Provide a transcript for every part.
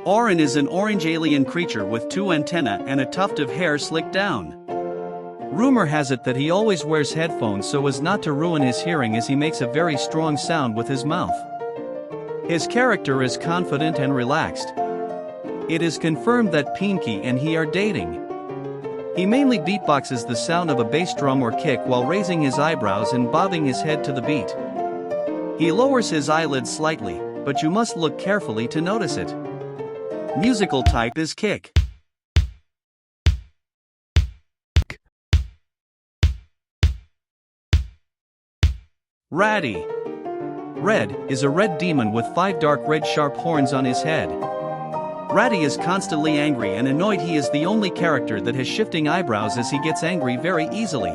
Oren is an orange alien creature with 2 antennae and a tuft of hair slicked down. Rumor has it that he always wears headphones so as not to ruin his hearing, as he makes a very strong sound with his mouth. His character is confident and relaxed. It is confirmed that Pinki and he are dating. He mainly beatboxes the sound of a bass drum or kick while raising his eyebrows and bobbing his head to the beat. He lowers his eyelids slightly, but you must look carefully to notice it. Musical type is kick. Raddy. Red is a red demon with 5 dark red sharp horns on his head. Raddy is constantly angry and annoyed. He is the only character that has shifting eyebrows, as he gets angry very easily.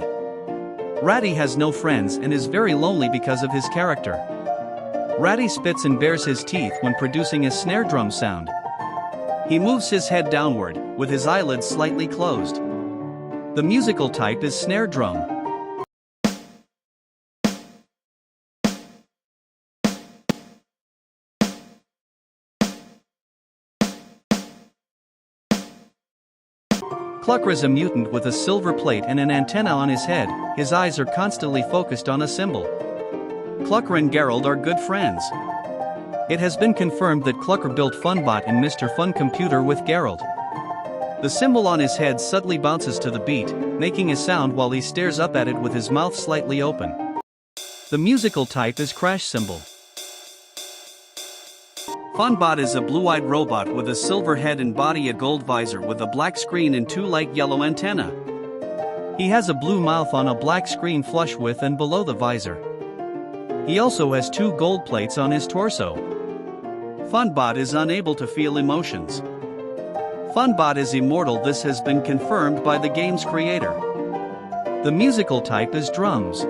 Raddy has no friends and is very lonely because of his character. Raddy spits and bares his teeth when producing a snare drum sound. He moves his head downward, with his eyelids slightly closed. The musical type is snare drum. Clukr is a mutant with a silver plate and an antenna on his head. His eyes are constantly focused on a symbol. Clukr and Garnold are good friends. It has been confirmed that Clukr built Funbot and Mr. Fun Computer with Garnold. The symbol on his head subtly bounces to the beat, making a sound while he stares up at it with his mouth slightly open. The musical type is crash cymbal. Funbot is a blue-eyed robot with a silver head and body, a gold visor with a black screen and 2 light yellow antennae. He has a blue mouth on a black screen flush with and below the visor. He also has 2 gold plates on his torso. Funbot is unable to feel emotions. Funbot is immortal. This has been confirmed by the game's creator. The musical type is drums.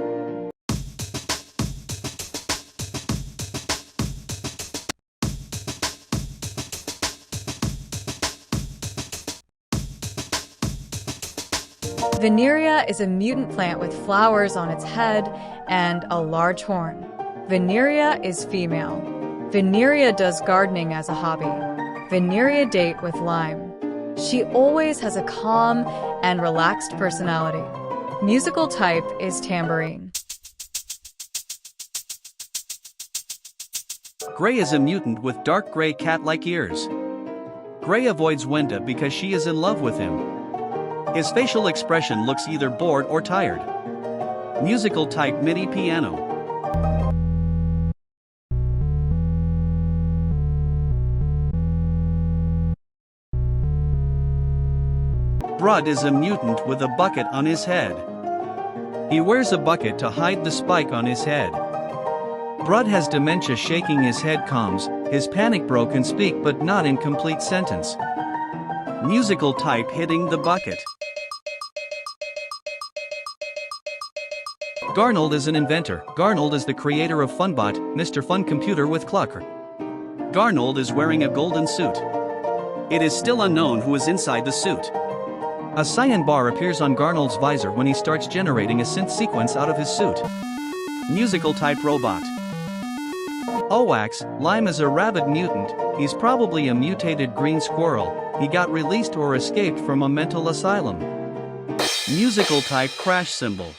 Vineria is a mutant plant with flowers on its head and a large horn. Vineria is female. Vineria does gardening as a hobby. Vineria date with Lime. She always has a calm and relaxed personality. Musical type is tambourine. Gray is a mutant with dark gray cat-like ears. Gray avoids Wenda because she is in love with him. His facial expression looks either bored or tired. Musical type MIDI piano. Brud is a mutant with a bucket on his head. He wears a bucket to hide the spike on his head. Brud has dementia, shaking his head calms, his panic bro can speak but not in complete sentence. Musical type hitting the bucket. Garnold is an inventor. Garnold is the creator of Funbot, Mr. Fun Computer with Clukr. Garnold is wearing a golden suit. It is still unknown who is inside the suit. A cyan bar appears on Garnold's visor when he starts generating a synth sequence out of his suit. Musical type robot. Owax, Lime is a rabid mutant. He's probably a mutated green squirrel. He got released or escaped from a mental asylum. Musical type crash cymbal.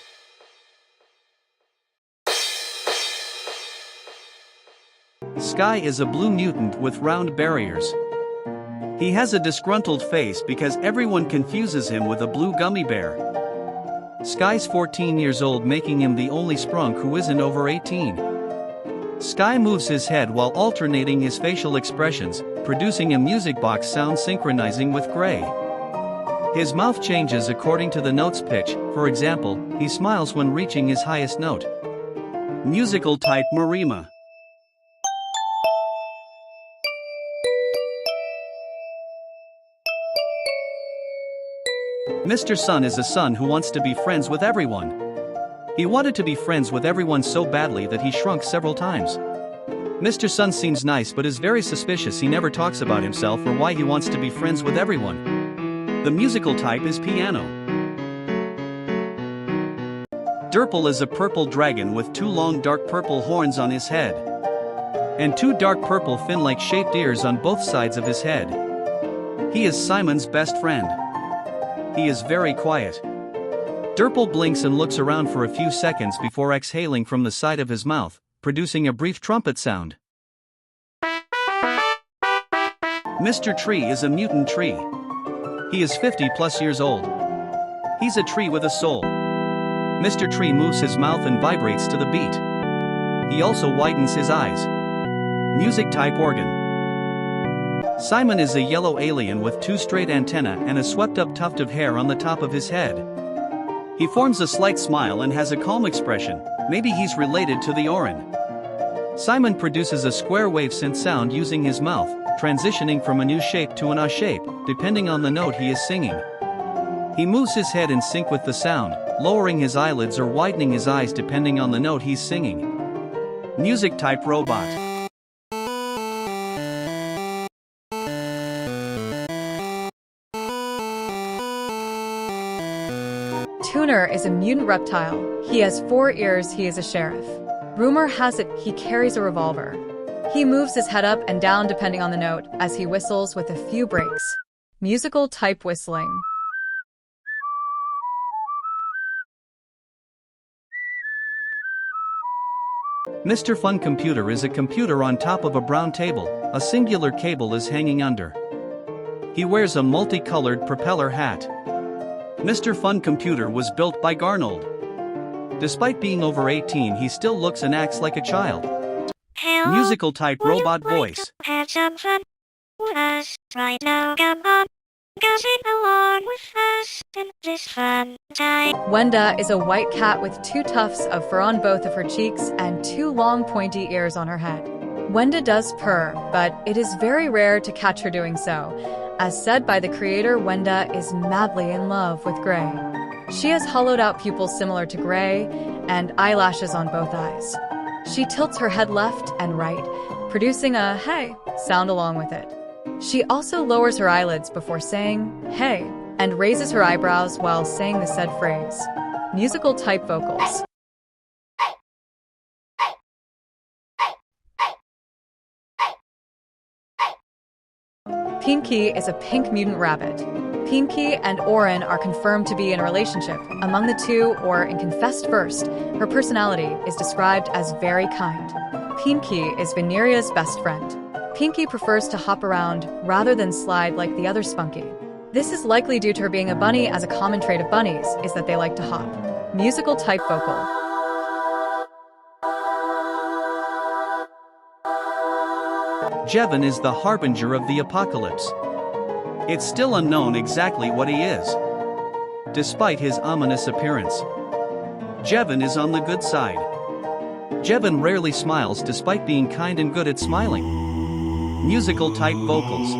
Sky is a blue mutant with round barriers. He has a disgruntled face because everyone confuses him with a blue gummy bear. Sky's 14 years old, making him the only Sprunk who isn't over 18. Sky moves his head while alternating his facial expressions, producing a music box sound synchronizing with Gray. His mouth changes according to the note's pitch. For example, he smiles when reaching his highest note. Musical type Marima. Mr. Sun is a son who wants to be friends with everyone. He wanted to be friends with everyone so badly that he shrunk several times. Mr. Sun seems nice but is very suspicious. He never talks about himself or why he wants to be friends with everyone. The musical type is piano. Durple is a purple dragon with 2 long dark purple horns on his head. and two dark purple fin-like shaped ears on both sides of his head. He is Simon's best friend. He is very quiet. Durple blinks and looks around for a few seconds before exhaling from the side of his mouth, producing a brief trumpet sound. Mr. Tree is a mutant tree. He is 50+ years old. He's a tree with a soul. Mr. Tree moves his mouth and vibrates to the beat. He also widens his eyes. Music type organ. Simon is a yellow alien with two straight antennae and a swept-up tuft of hair on the top of his head. He forms a slight smile and has a calm expression. Maybe he's related to the Oren. Simon produces a square wave synth sound using his mouth, transitioning from a new shape to an A shape, depending on the note he is singing. He moves his head in sync with the sound, lowering his eyelids or widening his eyes depending on the note he's singing. Music type robot. Tunner is a mutant reptile. He has 4 ears. He is a sheriff. Rumor has it he carries a revolver. He moves his head up and down depending on the note as he whistles with a few breaks. Musical type whistling. Mr. Fun Computer is a computer on top of a brown table. A singular cable is hanging under. He wears a multicolored propeller hat. Mr. Fun Computer was built by Garnold. Despite being over 18, he still looks and acts like a child. Hello? Musical type robot voice. Have some fun with us right now, come on. Go sing along with us in this fun time. Wenda is a white cat with 2 tufts of fur on both of her cheeks and 2 long pointy ears on her head. Wenda does purr, but it is very rare to catch her doing so. As said by the creator, Wenda is madly in love with Gray. She has hollowed out pupils similar to Gray and eyelashes on both eyes. She tilts her head left and right, producing a hey sound along with it. She also lowers her eyelids before saying hey and raises her eyebrows while saying the said phrase. Musical type vocals. Pinki is a pink mutant rabbit. Pinki and Oren are confirmed to be in a relationship. Among the two, or in confessed first, her personality is described as very kind. Pinki is Vineria's best friend. Pinki prefers to hop around rather than slide like the other Sprunki. This is likely due to her being a bunny, as a common trait of bunnies is that they like to hop. Musical type vocal. Jevin is the harbinger of the apocalypse. It's still unknown exactly what he is. Despite his ominous appearance, Jevin is on the good side. Jevin rarely smiles despite being kind and good at smiling. Musical type vocals.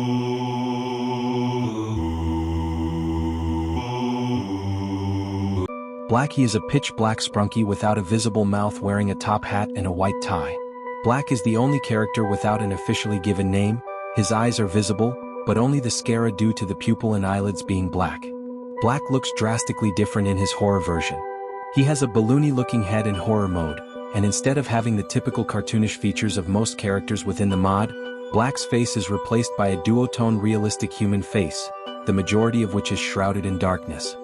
Blackie is a pitch black Sprunki without a visible mouth, wearing a top hat and a white tie. Black is the only character without an officially given name. His eyes are visible, but only the scara due to the pupil and eyelids being black. Black looks drastically different in his horror version. He has a balloony-looking head in horror mode, and instead of having the typical cartoonish features of most characters within the mod, Black's face is replaced by a duotone realistic human face, the majority of which is shrouded in darkness.